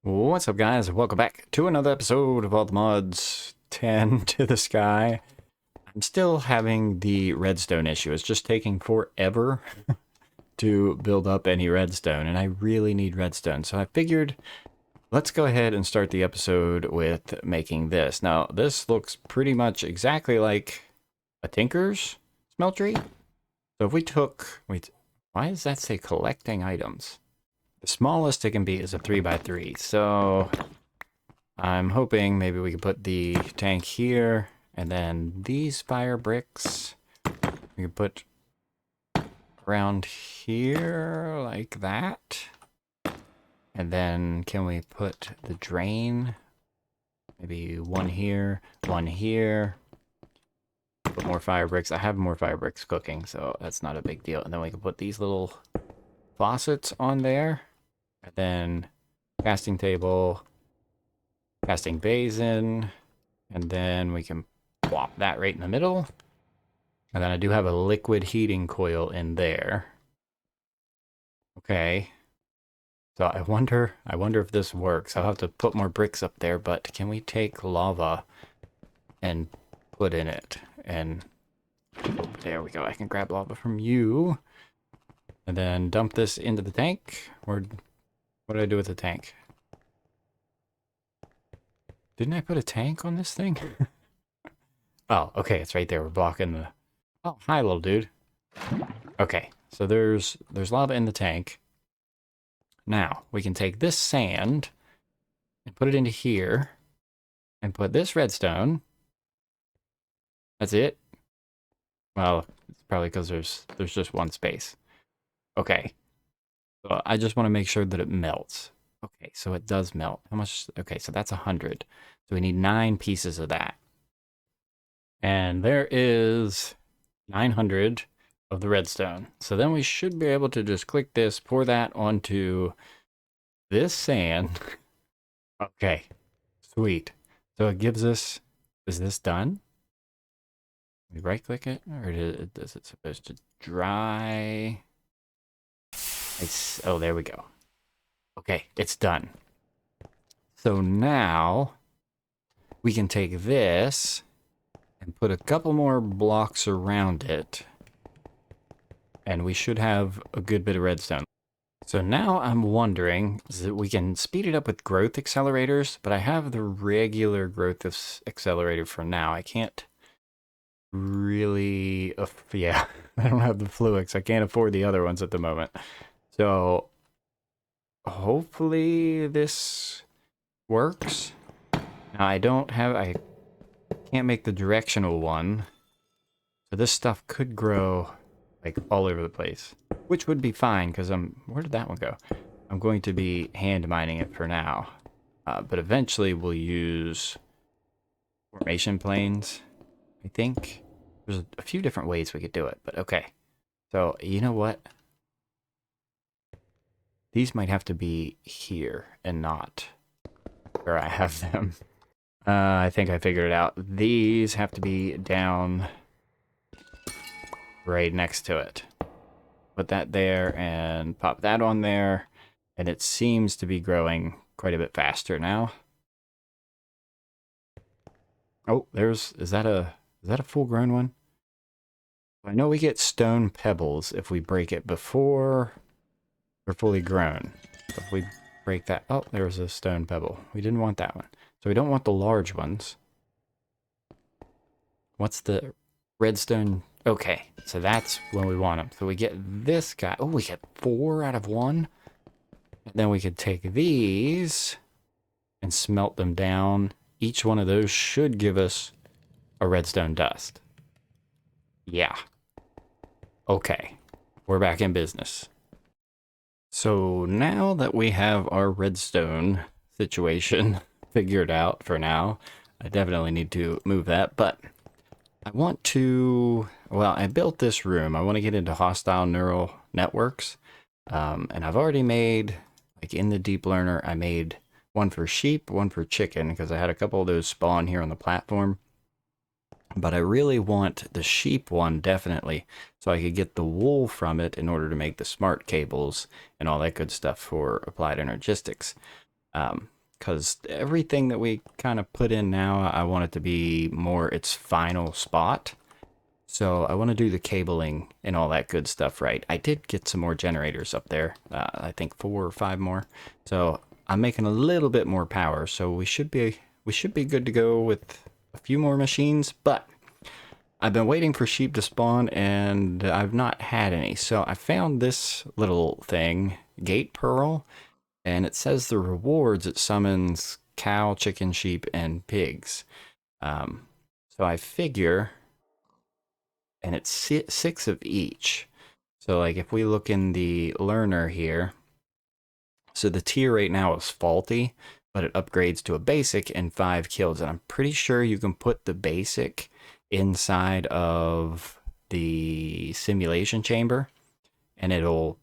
What's up, guys? Welcome back to another episode of All the Mods 10 to the Sky. I'm still having the redstone issue. It's just taking forever to build up any redstone, and I really need redstone. So I figured let's go ahead and start the episode with making this. Now, this looks pretty much exactly like a tinker's smeltery. So if we took... Wait, why does that say collecting items? The smallest it can be is a 3x3, so I'm hoping maybe we could put the tank here, and then these fire bricks we could put around here like that. And then can we put the drain? Maybe one here, put more fire bricks. I have more fire bricks cooking, so that's not a big deal. And then we can put these little faucets on there, and then casting table, casting basin, and then we can plop that right in the middle. And then I do have a liquid heating coil in there. Okay, so I wonder if this works. I'll have to put more bricks up there, but can we take lava and put in it? And oh, there we go. I can grab lava from you. And then dump this into the tank. Or what did I do with the tank? Didn't I put a tank on this thing? Oh, okay, it's right there. We're blocking the... Oh, hi, little dude. Okay, so there's lava in the tank. Now, we can take this sand and put it into here and put this redstone. That's it. Well, it's probably because there's just one space. Okay, so I just want to make sure that it melts. Okay, so it does melt. How much? Okay, so that's 100. So we need 9 pieces of that. And there is 900 of the redstone. So then we should be able to just click this, pour that onto this sand. Okay, sweet. So it gives us, is this done? We right click it, or is it supposed to dry? Oh, there we go. Okay, it's done. So now we can take this and put a couple more blocks around it, and we should have a good bit of redstone. So now I'm wondering that we can speed it up with growth accelerators, but I have the regular growth accelerator for now. I can't really, yeah, I don't have the Fluix. I can't afford the other ones at the moment. So hopefully this works. Now I can't make the directional one. So this stuff could grow like all over the place, which would be fine because where did that one go? I'm going to be hand mining it for now. But eventually we'll use formation planes, I think. There's a few different ways we could do it, but okay. So you know what? These might have to be here and not where I have them. I think I figured it out. These have to be down right next to it. Put that there and pop that on there. And it seems to be growing quite a bit faster now. Oh, is that a full grown one? I know we get stone pebbles if we break it before they're fully grown. So if we break that, oh, there's a stone pebble. We didn't want that one. So we don't want the large ones. What's the redstone? Okay, so that's when we want them. So we get this guy. Oh, we get 4 out of 1. And then we could take these and smelt them down. Each one of those should give us a redstone dust. Yeah. Okay, we're back in business. So now that we have our redstone situation figured out for now, I definitely need to move that, but I want to, well, I built this room. I want to get into hostile neural networks, and I've already made, like in the deep learner, I made one for sheep, one for chicken, because I had a couple of those spawn here on the platform. But I really want the sheep one, definitely, so I could get the wool from it in order to make the smart cables and all that good stuff for applied energistics. because everything that we kind of put in now, I want it to be more its final spot. So I want to do the cabling and all that good stuff right. I did get some more generators up there. I think 4 or 5 more. So I'm making a little bit more power. So we should be good to go with a few more machines. But I've been waiting for sheep to spawn and I've not had any. So I found this little thing, Gate Pearl, and it says the rewards it summons cow, chicken, sheep, and pigs. So I figure, and it's 6 of each. So like if we look in the learner here, so the tier right now is faulty, but it upgrades to a basic in 5 kills. And I'm pretty sure you can put the basic inside of the simulation chamber and it'll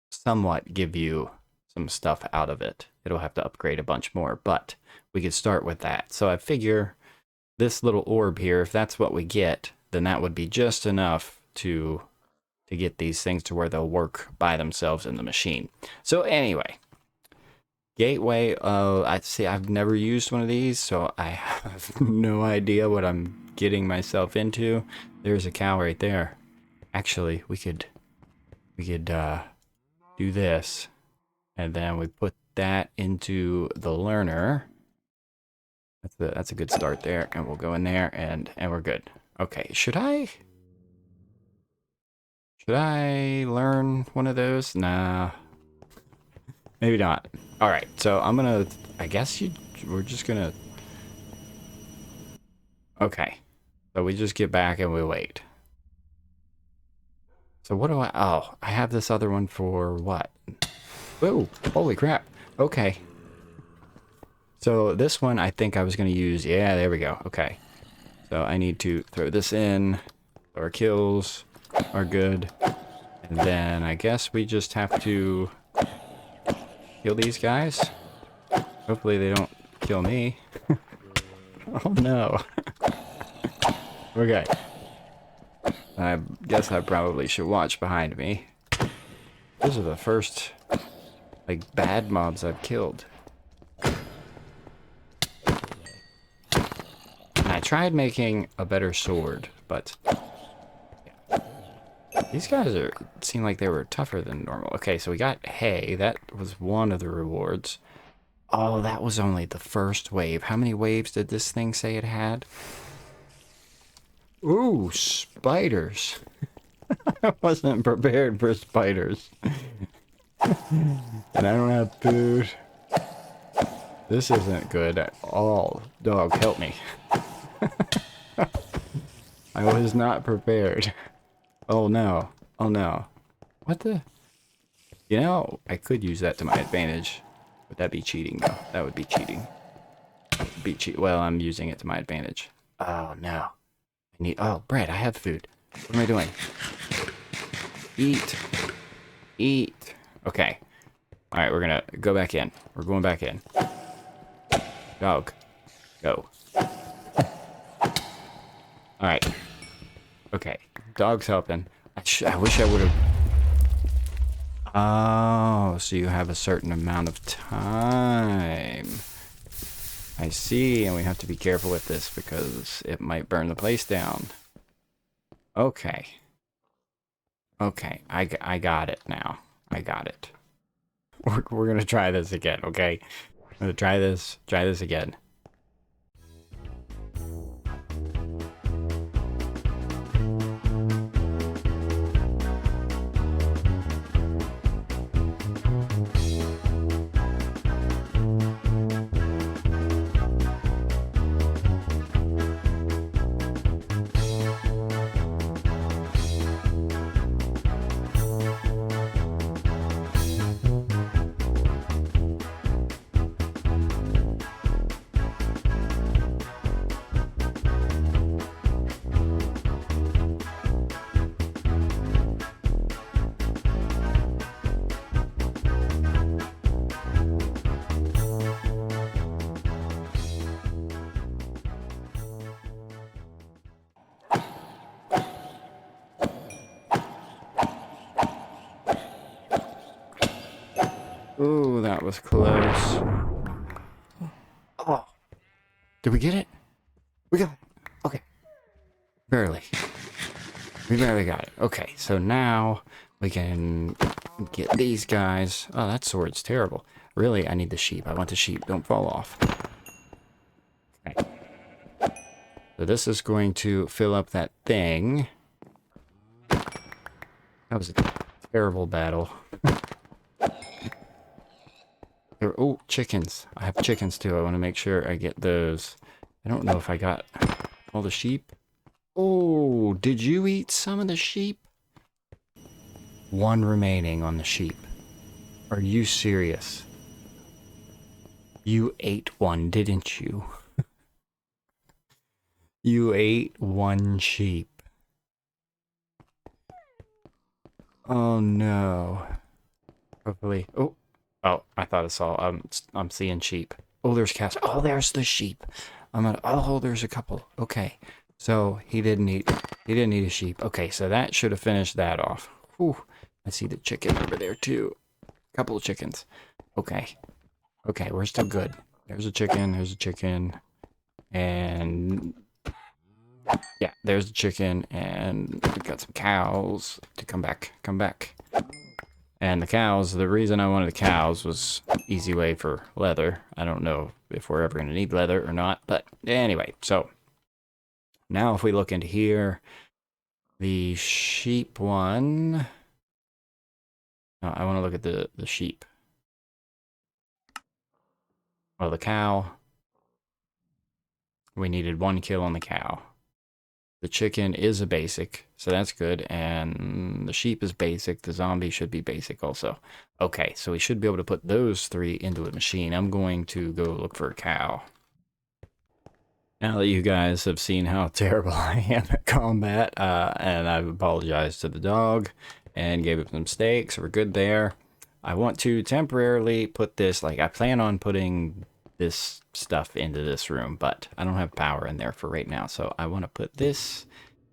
somewhat give you some stuff out of it. It'll have to upgrade a bunch more, but we could start with that. So I figure this little orb here, if that's what we get, then that would be just enough to get these things to where they'll work by themselves in the machine. So anyway, gateway, I see I've never used one of these, so I have no idea what I'm getting myself into. There's a cow right there. Actually, we could do this, and then we put that into the learner. That's a good start there, and we'll go in there and we're good. Okay, should I learn one of those? Nah, maybe not. All right, so I'm gonna, I guess we're just gonna, okay, so we just get back and we wait. So what do oh, I have this other one for what? Whoa, holy crap. Okay. So this one I think I was going to use, yeah, there we go. Okay. So I need to throw this in. Our kills are good. And then I guess we just have to kill these guys. Hopefully they don't kill me. Oh no. Okay. I guess I probably should watch behind me. Those are the first, like, bad mobs I've killed. And I tried making a better sword, but yeah. These guys seem like they were tougher than normal. Okay, so we got hay. That was one of the rewards. Oh, that was only the first wave. How many waves did this thing say it had? Ooh, spiders. I wasn't prepared for spiders. And I don't have food. This isn't good at all. Dog, help me. I was not prepared. Oh no. Oh no. What the? You know, I could use that to my advantage. Would that be cheating though? That would be cheating. Well, I'm using it to my advantage. Oh no. I need, oh, bread. I have food. What am I doing? Eat. Eat. Okay. Alright, we're gonna go back in. We're going back in. Dog. Go. Alright. Okay. Dog's helping. I wish I would have... Oh, so you have a certain amount of time. I see, and we have to be careful with this because it might burn the place down. Okay. Okay, I got it now. I got it. We're gonna try this again, okay? I'm gonna try this again. Ooh, that was close. Did we get it? We got it. Okay. Barely. We barely got it. Okay, so now we can get these guys. Oh, that sword's terrible. Really, I need the sheep. I want the sheep. Don't fall off. Okay. So this is going to fill up that thing. That was a terrible battle. Oh, chickens. I have chickens too. I want to make sure I get those. I don't know if I got all the sheep. Oh, did you eat some of the sheep? One remaining on the sheep. Are you serious? You ate one, didn't you? You ate one sheep. Oh no. Hopefully. Oh, I thought I saw. I'm seeing sheep. Oh, there's cows. Oh, there's the sheep. Oh, there's a couple. Okay. So he didn't eat a sheep. Okay, so that should have finished that off. Whew. I see the chicken over there too. Couple of chickens. Okay. Okay, we're still good. There's a chicken, and yeah, there's the chicken, and we got some cows to come back. And the cows, the reason I wanted the cows was easy way for leather. I don't know if we're ever going to need leather or not, but anyway, so now if we look into here, the sheep one, I want to look at the sheep. Well, the cow, we needed 1 kill on the cow. The chicken is a basic, so that's good. And the sheep is basic. The zombie should be basic also. Okay, so we should be able to put those 3 into the machine. I'm going to go look for a cow. Now that you guys have seen how terrible I am at combat, and I've apologized to the dog and gave him some steaks, we're good there. I want to temporarily put this, like I plan on putting this stuff into this room, but I don't have power in there for right now, so I want to put this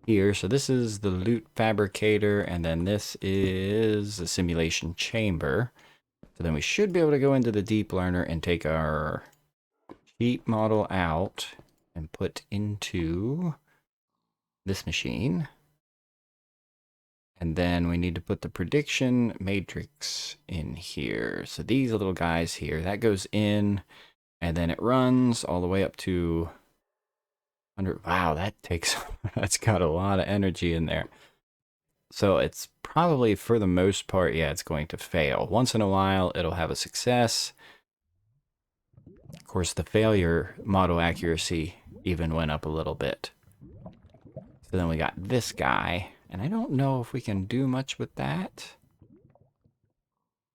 here. So this is the loot fabricator, and then this is the simulation chamber. So then we should be able to go into the deep learner and take our sheep model out and put into this machine. And then we need to put the prediction matrix in here. So these little guys here, that goes in, and then it runs all the way up to 100. Wow, that's got a lot of energy in there. So it's probably, for the most part, yeah, it's going to fail. Once in a while, it'll have a success. Of course, the failure model accuracy even went up a little bit. So then we got this guy, and I don't know if we can do much with that.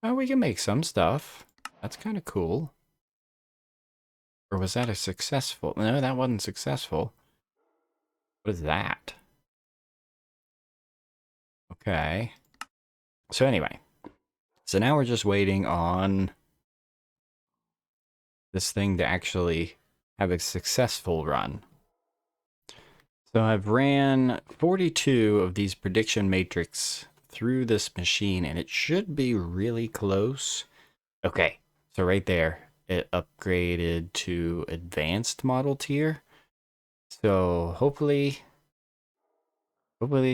Oh, we can make some stuff. That's kind of cool. Or was that a successful? No, that wasn't successful. What is that? Okay. So anyway. So now we're just waiting on this thing to actually have a successful run. So I've ran 42 of these prediction matrix through this machine, and it should be really close. Okay. So right there, it upgraded to advanced model tier. So hopefully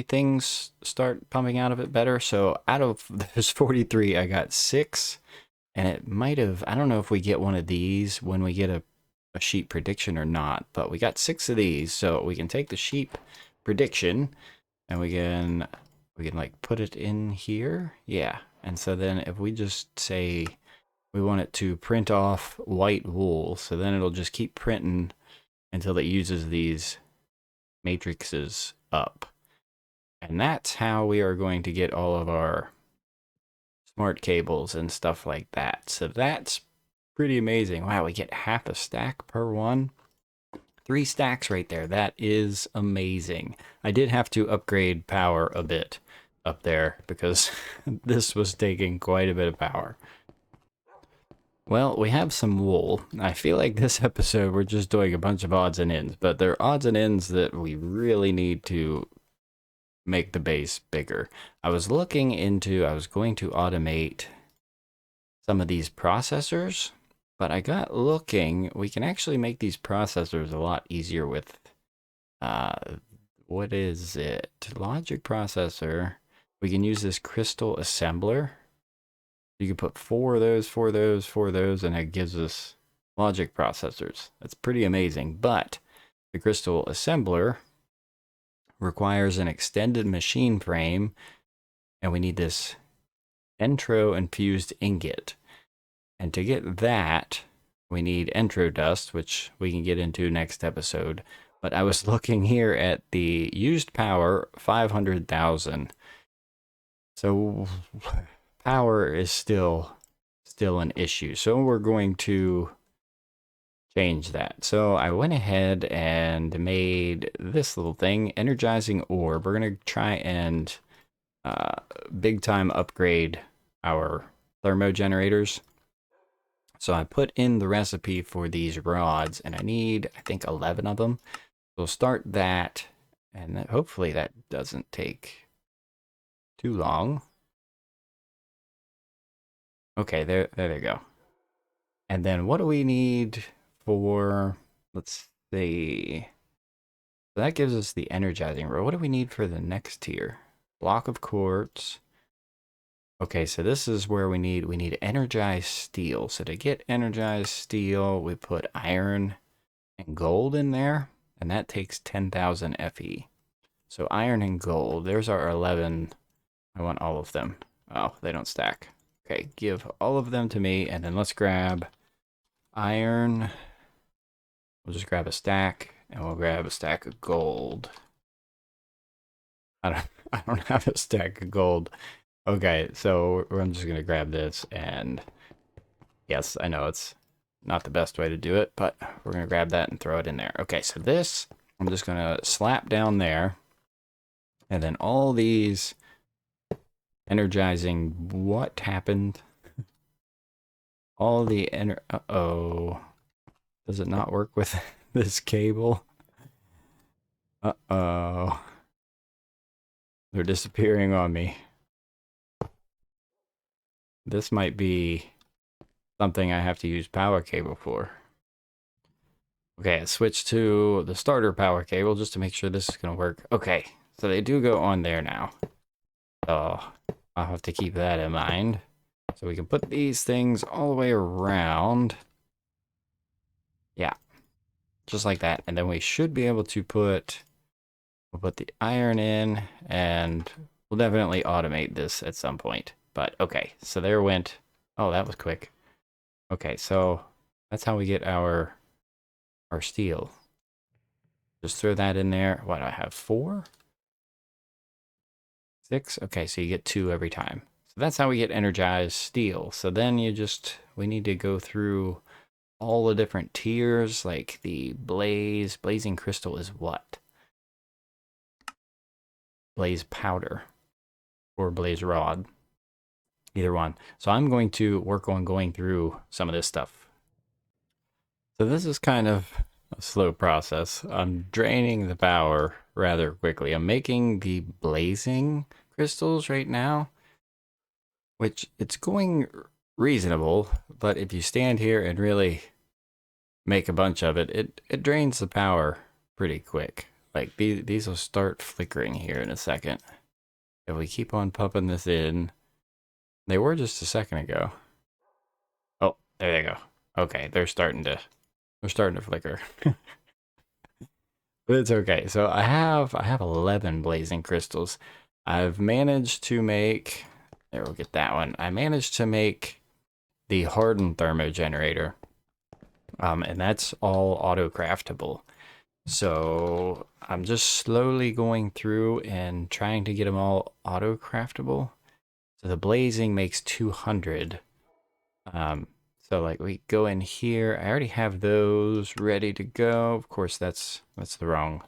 things start pumping out of it better. So out of those 43, I got 6, and it might have, I don't know if we get one of these when we get a sheep prediction or not, but we got 6 of these. So we can take the sheep prediction and we can like put it in here. Yeah. And so then if we just say we want it to print off white wool, so then it'll just keep printing until it uses these matrices up. And that's how we are going to get all of our smart cables and stuff like that. So that's pretty amazing. Wow, we get half a stack per one. 3 stacks right there. That is amazing. I did have to upgrade power a bit up there because this was taking quite a bit of power. Well, we have some wool. I feel like this episode we're just doing a bunch of odds and ends, but they're odds and ends that we really need to make the base bigger. I was going to automate some of these processors, But I got looking, we can actually make these processors a lot easier with, uh, what is it? Logic processor. We can use this crystal assembler. You can put 4 of those, 4 of those, 4 of those, and it gives us logic processors. That's pretty amazing. But the crystal assembler requires an extended machine frame, and we need this entro infused ingot. And to get that, we need entro dust, which we can get into next episode. But I was looking here at the used power, 500,000. So power is still an issue. So we're going to change that. So I went ahead and made this little thing, energizing orb. We're going to try and big time upgrade our thermo generators. So I put in the recipe for these rods, and I need, I think, 11 of them. We'll start that, and hopefully that doesn't take too long. Okay, there they go. And then what do we need for, let's see. So that gives us the energizing rod. What do we need for the next tier? Block of quartz. Okay, so this is where we need energized steel. So to get energized steel, we put iron and gold in there, and that takes 10,000 FE. So iron and gold, there's our 11. I want all of them. Oh, they don't stack. Okay, give all of them to me, and then let's grab iron. We'll just grab a stack, and we'll grab a stack of gold. I don't have a stack of gold. Okay, so I'm just gonna grab this, and yes, I know it's not the best way to do it, but we're gonna grab that and throw it in there. Okay, so this I'm just gonna slap down there, and then all these energizing. What happened? All the uh-oh. Does it not work with this cable? Uh-oh. They're disappearing on me. This might be something I have to use power cable for. Okay, I switched to the starter power cable just to make sure this is going to work. Okay, so they do go on there now. So I'll have to keep that in mind. So we can put these things all the way around. Yeah, just like that. And then we should be able to put, we'll put the iron in, and we'll definitely automate this at some point. But okay, so there went, oh, that was quick. Okay, so that's how we get our steel. Just throw that in there. What do I have? 4? 6? Okay, so you get 2 every time. So that's how we get energized steel. So then we need to go through all the different tiers, like the blazing crystal is what? Blaze powder or blaze rod. Either one. So I'm going to work on going through some of this stuff. So this is kind of a slow process. I'm draining the power rather quickly. I'm making the blazing crystals right now, which it's going reasonable, but if you stand here and really make a bunch of it, it drains the power pretty quick. Like these will start flickering here in a second. If we keep on pumping this in, they were just a second ago. Oh, there they go. Okay, they're starting to flicker. But it's okay. So I have 11 blazing crystals. I've managed to make, there, we'll get that one. I managed to make the hardened thermo generator. And that's all auto craftable. So I'm just slowly going through and trying to get them all auto craftable. So the blazing makes 200. So like we go in here. I already have those ready to go. Of course, that's the wrong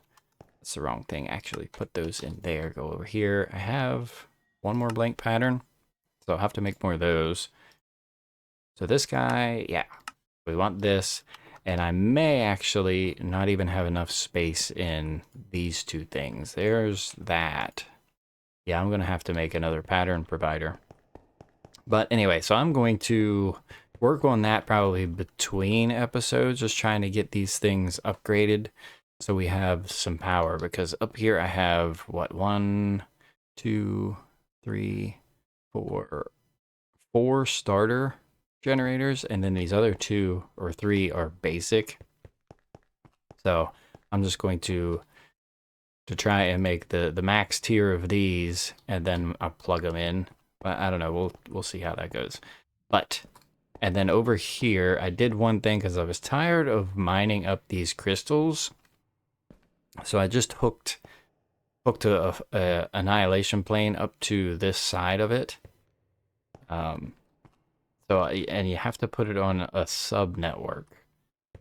thing. Actually, put those in there. Go over here. I have one more blank pattern, so I'll have to make more of those. So this guy, yeah, we want this. And I may actually not even have enough space in these 2 things. There's that. Yeah, I'm going to have to make another pattern provider. But anyway, so I'm going to work on that probably between episodes, just trying to get these things upgraded so we have some power. Because up here I have what, 1, 2, 3, 4 starter generators, and then these other 2 or 3 are basic. So I'm just going to try and make the max tier of these, and then I'll plug them in. But I don't know. We'll see how that goes. But and then over here, I did one thing because I was tired of mining up these crystals. So I just hooked a annihilation plane up to this side of it. And you have to put it on a sub network.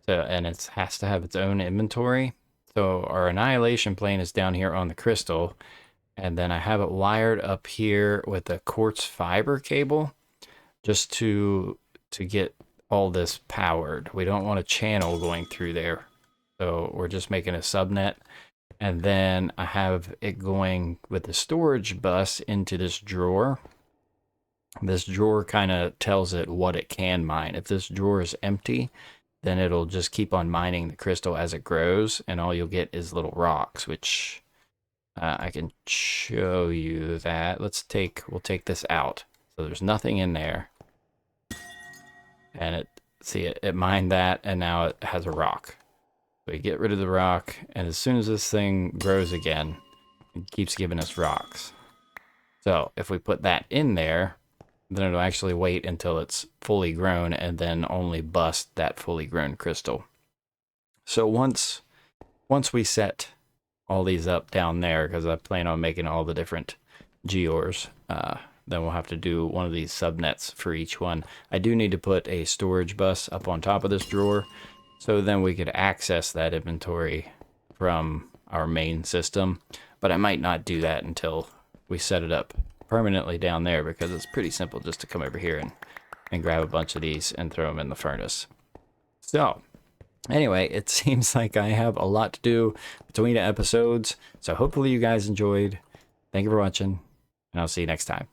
So and it has to have its own inventory. So our annihilation plane is down here on the crystal, and then I have it wired up here with a quartz fiber cable just to get all this powered. We don't want a channel going through there. So we're just making a subnet. And then I have it going with the storage bus into this drawer. This drawer kind of tells it what it can mine. If this drawer is empty, then it'll just keep on mining the crystal as it grows, and all you'll get is little rocks, which I can show you that. We'll take this out. So there's nothing in there. And it mined that, and now it has a rock. So we get rid of the rock, and as soon as this thing grows again, it keeps giving us rocks. So if we put that in there, then it'll actually wait until it's fully grown and then only bust that fully grown crystal. So once we set all these up down there, because I plan on making all the different Geores, then we'll have to do one of these subnets for each one. I do need to put a storage bus up on top of this drawer, so then we could access that inventory from our main system. But I might not do that until we set it up permanently down there, because it's pretty simple just to come over here and grab a bunch of these and throw them in the furnace. So anyway, it seems like I have a lot to do between the episodes, so hopefully you guys enjoyed. Thank you for watching, and I'll see you next time.